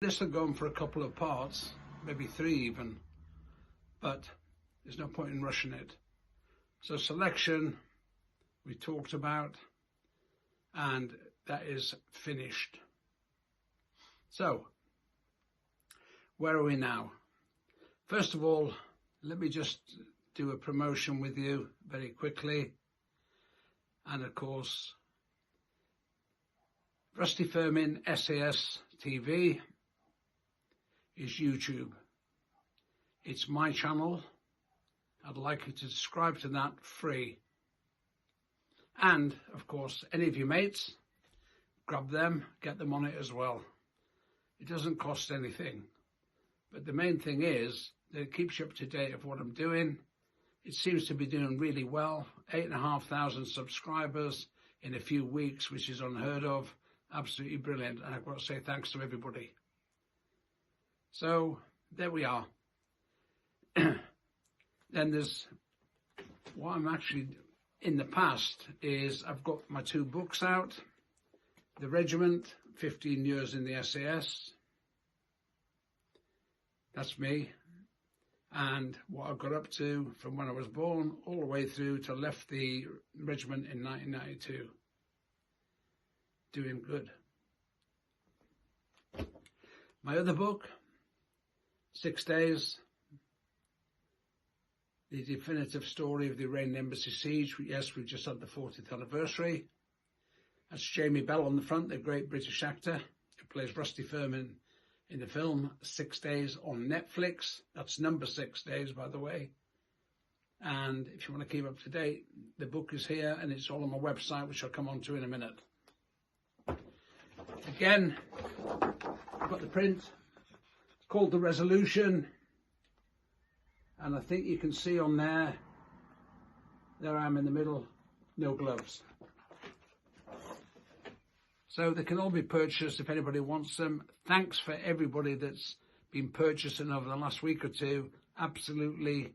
this will go on for a couple of parts, maybe 3 even, but there's no point in rushing it. So selection we talked about, and that is finished. So where are we now? First of all, let me just do a promotion with you very quickly. And of course, Rusty Firmin SAS TV is YouTube. It's my channel. I'd like you to subscribe to that free. And of course, any of your mates, grab them, get them on it as well. It doesn't cost anything. But the main thing is that it keeps you up to date of what I'm doing. It seems to be doing really well. 8,500 subscribers in a few weeks, which is unheard of. Absolutely brilliant. And I've got to say thanks to everybody. So there we are. Then there's what I'm actually in the past is I've got my 2 books out. The Regiment, 15 years in the SAS. That's me. And what I got up to from when I was born all the way through to left the regiment in 1992. Doing good. My other book, 6 Days, the definitive story of the Iranian Embassy siege. Yes, we've just had the 40th anniversary. That's Jamie Bell on the front, the great British actor who plays Rusty Firmin in the film 6 Days on Netflix. That's number 6 days, by the way. And if you want to keep up to date, the book is here and it's all on my website, which I'll come on to in a minute. Again, I've got the print. It's called The Resolution. And I think you can see on there I am in the middle, no gloves. So they can all be purchased if anybody wants them. Thanks for everybody that's been purchasing over the last week or two. Absolutely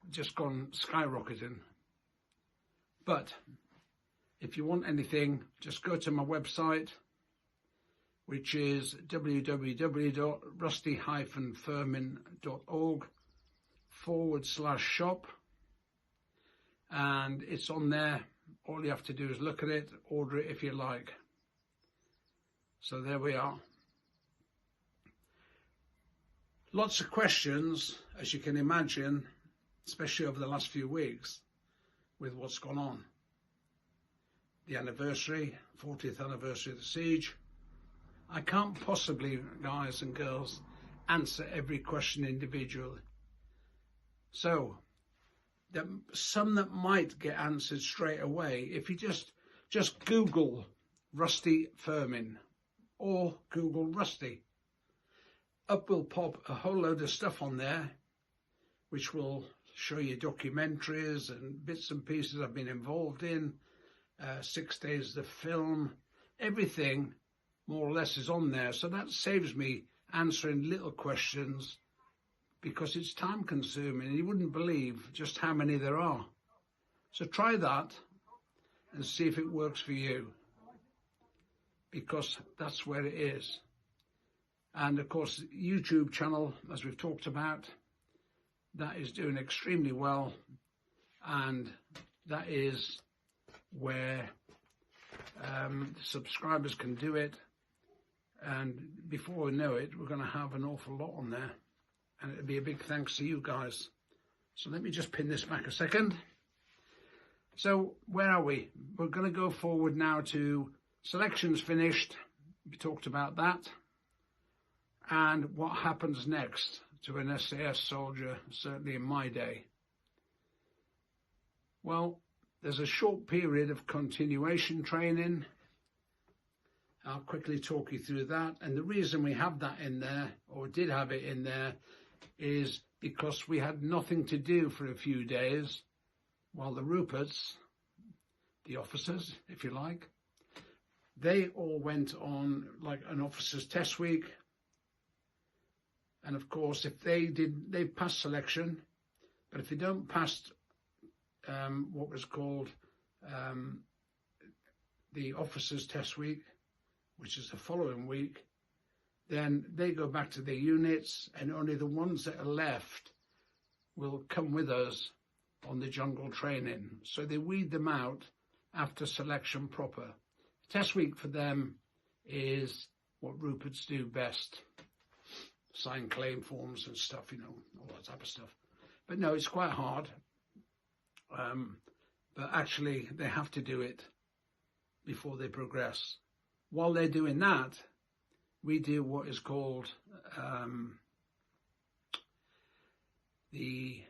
just gone skyrocketing. But if you want anything, just go to my website, which is www.rusty-firmin.org/shop. And it's on there. All you have to do is look at it, order it if you like. So there we are. Lots of questions, as you can imagine, especially over the last few weeks with what's gone on. The anniversary, 40th anniversary of the siege. I can't possibly, guys and girls, answer every question individually. So, some that might get answered straight away, if you just Google Rusty Firmin or Google Rusty, up will pop a whole load of stuff on there, which will show you documentaries and bits and pieces I've been involved in, 6 days the film, everything more or less is on there. So that saves me answering little questions because it's time consuming and you wouldn't believe just how many there are. So try that and see if it works for you, because that's where it is. And of course, YouTube channel, as we've talked about, that is doing extremely well, and that is where subscribers can do it. And before we know it, we're going to have an awful lot on there, and it'll be a big thanks to you guys. So let me just pin this back a second. So where are we? We're going to go forward now to selections finished. We talked about that. And what happens next to an SAS soldier, certainly in my day? Well, there's a short period of continuation training. I'll quickly talk you through that. And the reason we have that in there, or did have it in there, is because we had nothing to do for a few days while the Ruperts, the officers, if you like, they all went on like an officer's test week. And of course, if they passed selection, but if they don't pass what was called the officer's test week, which is the following week, then they go back to their units, and only the ones that are left will come with us on the jungle training. So they weed them out after selection proper. Test week for them is what Ruperts do best. Sign claim forms and stuff, you know, all that type of stuff. But no, it's quite hard. But actually, they have to do it before they progress. While they're doing that, we do what is called the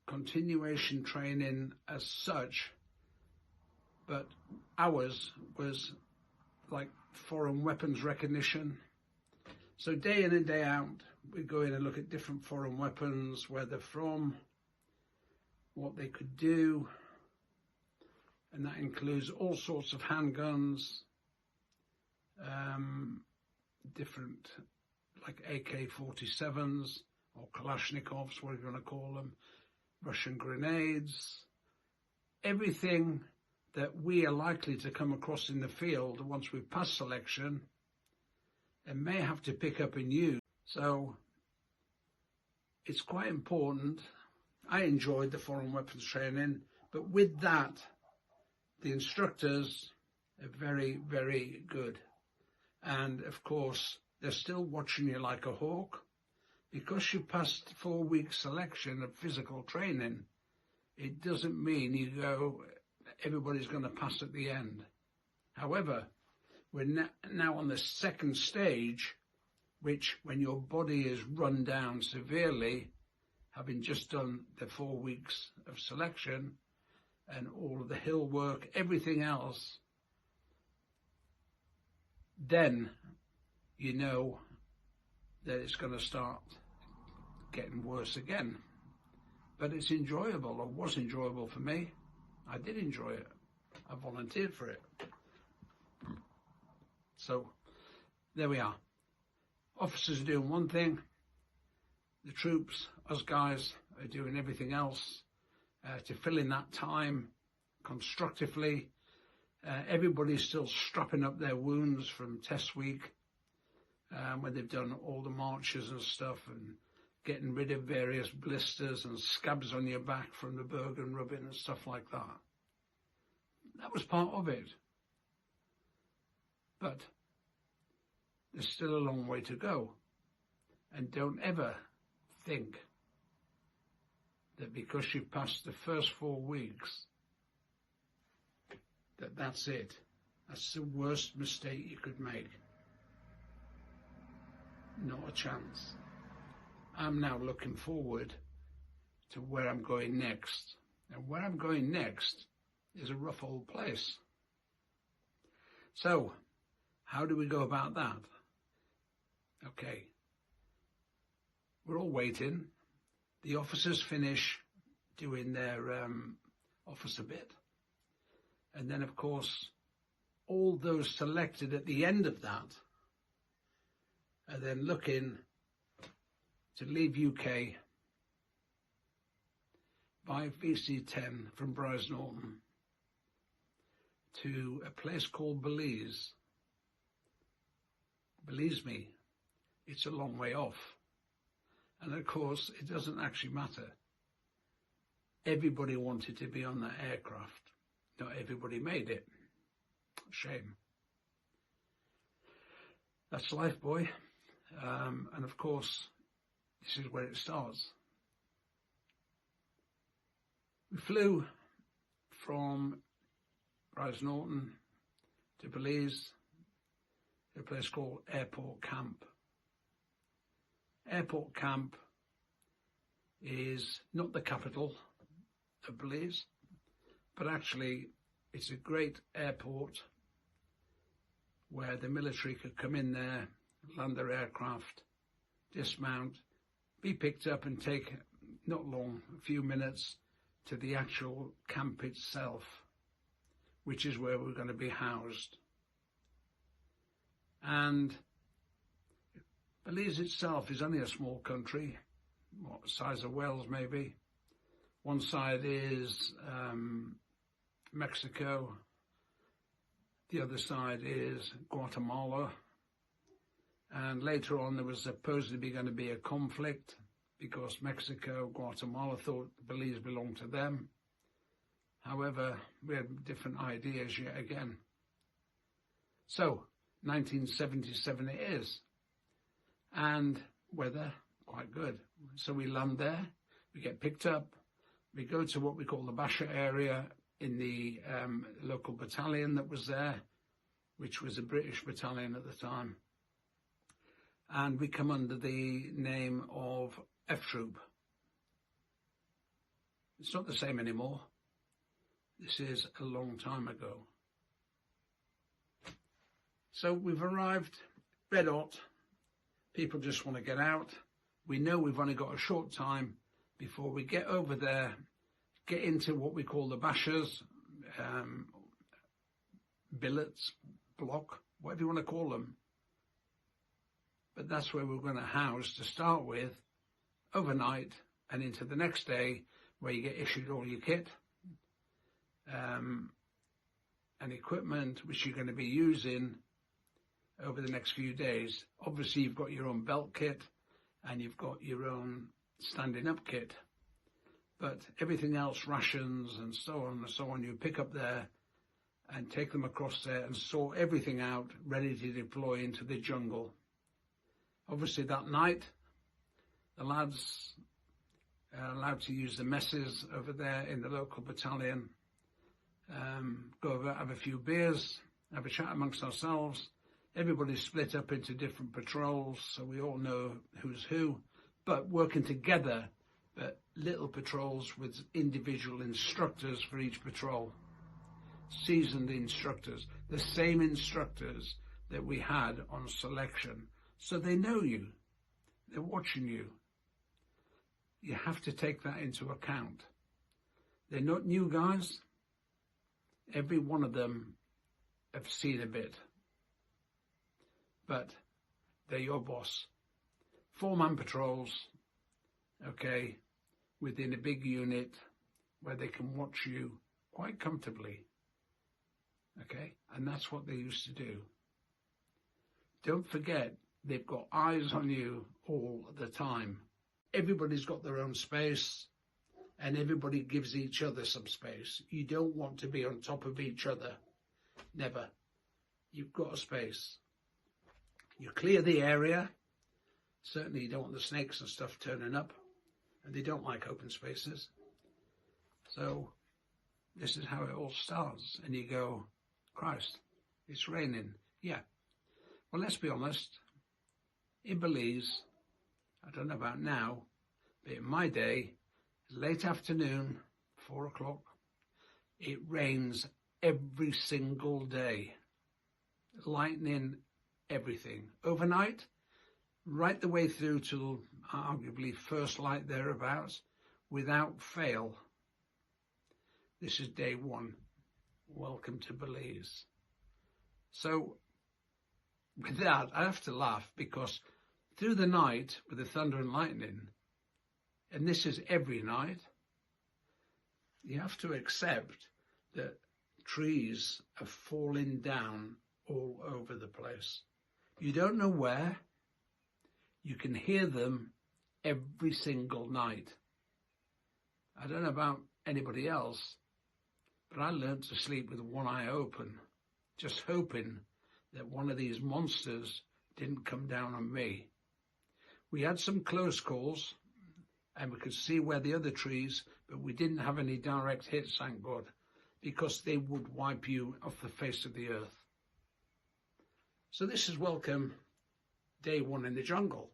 continuation training as such, but ours was like foreign weapons recognition. So day in and day out, we go in and look at different foreign weapons, where they're from, what they could do, and that includes all sorts of handguns, different like AK-47s or Kalashnikovs, whatever you want to call them, Russian grenades, everything that we are likely to come across in the field once we've passed selection and may have to pick up and use. So it's quite important. I enjoyed the foreign weapons training, but with that, the instructors are very, very good. And of course, they're still watching you like a hawk. Because you passed 4 weeks selection of physical training, it doesn't mean you go, everybody's going to pass at the end. However, we're now on the second stage, which when your body is run down severely, having just done the 4 weeks of selection and all of the hill work, everything else, then you know that it's going to start getting worse again. But it's enjoyable, or was enjoyable for me. I did enjoy it. I volunteered for it. So there we are. Officers are doing one thing. The troops, us guys, are doing everything else to fill in that time constructively. Everybody's still strapping up their wounds from test week, when they've done all the marches and stuff, and getting rid of various blisters and scabs on your back from the Bergen rubbing and stuff like that. That was part of it. But there's still a long way to go. And don't ever think that because you've passed the first 4 weeks, that that's it. That's the worst mistake you could make. Not a chance. I'm now looking forward to where I'm going next. And where I'm going next is a rough old place. So, how do we go about that? Okay. We're all waiting. The officers finish doing their officer bit. And then, of course, all those selected at the end of that are then looking to leave UK by VC-10 from Bryce Norton to a place called Belize. Believe me, it's a long way off. And of course, it doesn't actually matter. Everybody wanted to be on that aircraft. Not everybody made it. Shame. That's life, boy. And of course, this is where it starts. We flew from Bryce Norton to Belize, a place called Airport Camp. Airport Camp is not the capital of Belize, but actually it's a great airport where the military could come in there, land their aircraft, dismount, be picked up and take not long, a few minutes, to the actual camp itself, which is where we're going to be housed. And Belize itself is only a small country, what size of Wales maybe. One side is Mexico, The other side is Guatemala. And later on, there was supposedly going to be a conflict because Mexico, Guatemala thought Belize belonged to them. However, we had different ideas yet again. So, 1977 it is. And weather, quite good. So we land there, we get picked up, we go to what we call the Basha area in the local battalion that was there, which was a British battalion at the time. And we come under the name of F Troop. It's not the same anymore. This is a long time ago. So we've arrived, red hot. People just want to get out. We know we've only got a short time before we get over there, get into what we call the bashers, billets, block, whatever you want to call them. But that's where we're going to house to start with, overnight and into the next day, where you get issued all your kit and equipment which you're going to be using over the next few days. Obviously, you've got your own belt kit and you've got your own standing up kit, but everything else, rations and so on, you pick up there and take them across there and sort everything out, ready to deploy into the jungle. Obviously, that night, the lads are allowed to use the messes over there in the local battalion, go over, have a few beers, have a chat amongst ourselves. Everybody's split up into different patrols, so we all know who's who, but working together, but little patrols with individual instructors for each patrol. Seasoned instructors, the same instructors that we had on selection. So they know you, they're watching you. You have to take that into account. They're not new guys. Every one of them have seen a bit. But they're your boss. 4-man patrols, okay, within a big unit where they can watch you quite comfortably, okay? And that's what they used to do. Don't forget, they've got eyes on you all the time. Everybody's got their own space and everybody gives each other some space. You don't want to be on top of each other. Never. You've got a space. You clear the area. Certainly you don't want the snakes and stuff turning up, and they don't like open spaces. So this is how it all starts. And you go, Christ, it's raining. Yeah. Well, let's be honest. In Belize, I don't know about now, but in my day, late afternoon, 4 o'clock, it rains every single day. Lightning, everything. Overnight, right the way through to arguably first light thereabouts, without fail. This is day one. Welcome to Belize. So, with that, I have to laugh because through the night with the thunder and lightning, and this is every night, you have to accept that trees are falling down all over the place. You don't know where. You can hear them every single night. I don't know about anybody else, but I learned to sleep with one eye open, just hoping that one of these monsters didn't come down on me. We had some close calls and we could see where the other trees, but we didn't have any direct hits, thank God, because they would wipe you off the face of the earth. So this is welcome day one in the jungle.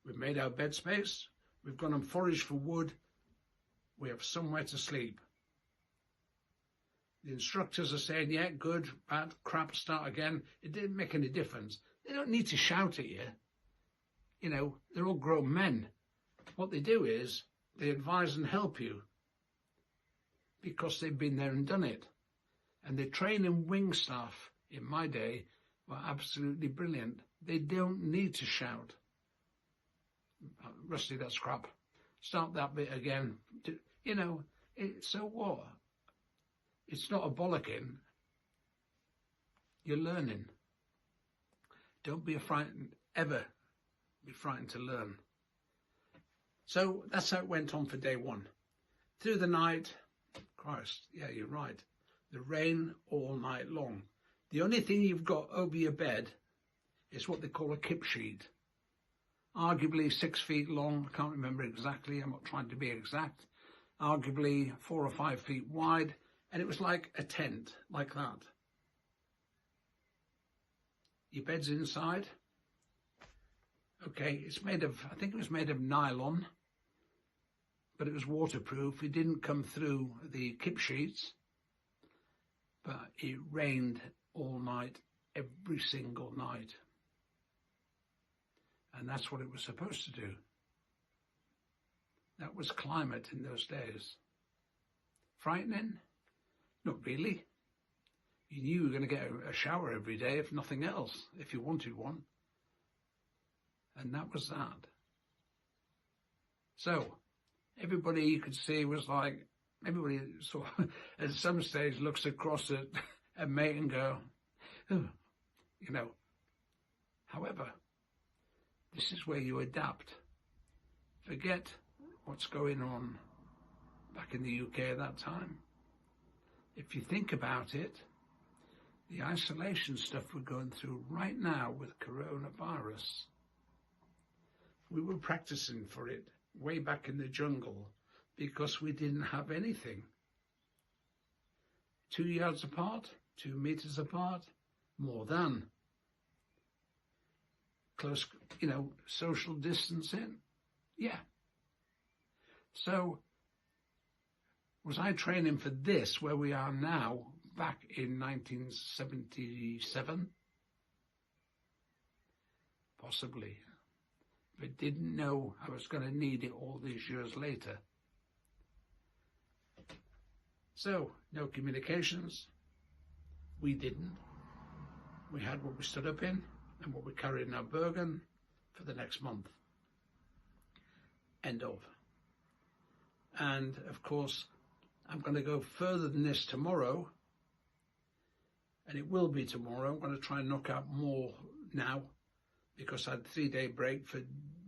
We've made our bed space. We've gone and foraged for wood. We have somewhere to sleep. The instructors are saying, yeah, good, bad, crap, start again. It didn't make any difference. They don't need to shout at you. You know, they're all grown men. What they do is they advise and help you because they've been there and done it. And the training wing staff in my day were absolutely brilliant. They don't need to shout. Rusty, that's crap. Start that bit again. You know, so what? It's not a bollocking. You're learning. Don't be frightened, ever be frightened to learn. So that's how it went on for day one. Through the night, Christ, yeah, you're right. The rain all night long. The only thing you've got over your bed is what they call a kip sheet. Arguably 6 feet long, I can't remember exactly, I'm not trying to be exact. Arguably 4 or 5 feet wide, and it was like a tent, like that. Your bed's inside. Okay, it's made of, I think it was made of nylon, but it was waterproof. It didn't come through the kip sheets, but it rained all night, every single night. And that's what it was supposed to do. That was climate in those days. Frightening? Not really. You knew you were going to get a shower every day, if nothing else, if you wanted one. And that was that. So, everybody you could see was like, everybody sort of, at some stage looks across at a mate and go, oh, you know. However, this is where you adapt. Forget what's going on back in the UK at that time. If you think about it, the isolation stuff we're going through right now with coronavirus, we were practicing for it way back in the jungle because we didn't have anything. 2 yards apart, 2 meters apart, more than. Close, you know, social distancing, yeah. So, was I training for this where we are now back in 1977? Possibly. But didn't know I was going to need it all these years later. So, no communications. We didn't. We had what we stood up in and what we carried in our Bergen for the next month. End of. And of course, I'm going to go further than this tomorrow, and it will be tomorrow. I'm going to try and knock out more now because I had a 3-day break for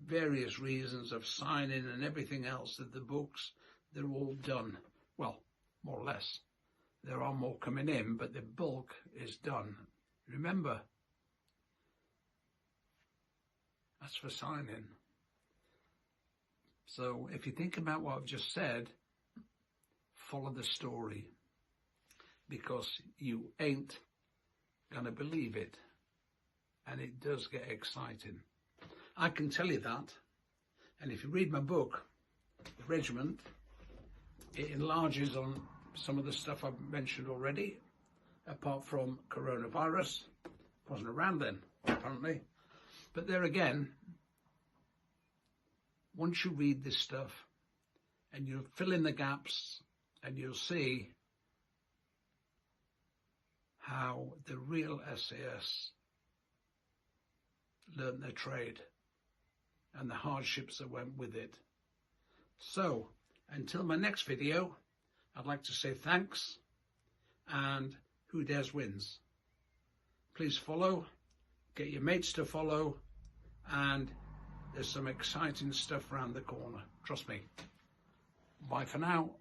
various reasons of signing and everything else. That the books, they're all done. Well, more or less. There are more coming in, but the bulk is done. Remember, that's for signing. So if you think about what I've just said, follow the story, because you ain't gonna believe it, and it does get exciting. I can tell you that, and if you read my book, The Regiment, it enlarges on some of the stuff I've mentioned already, apart from coronavirus. Wasn't around then, apparently. But there again, once you read this stuff and you fill in the gaps, and you'll see how the real SAS learned their trade and the hardships that went with it. So, until my next video, I'd like to say thanks, and who dares wins. Please follow, get your mates to follow, and there's some exciting stuff around the corner. Trust me. Bye for now.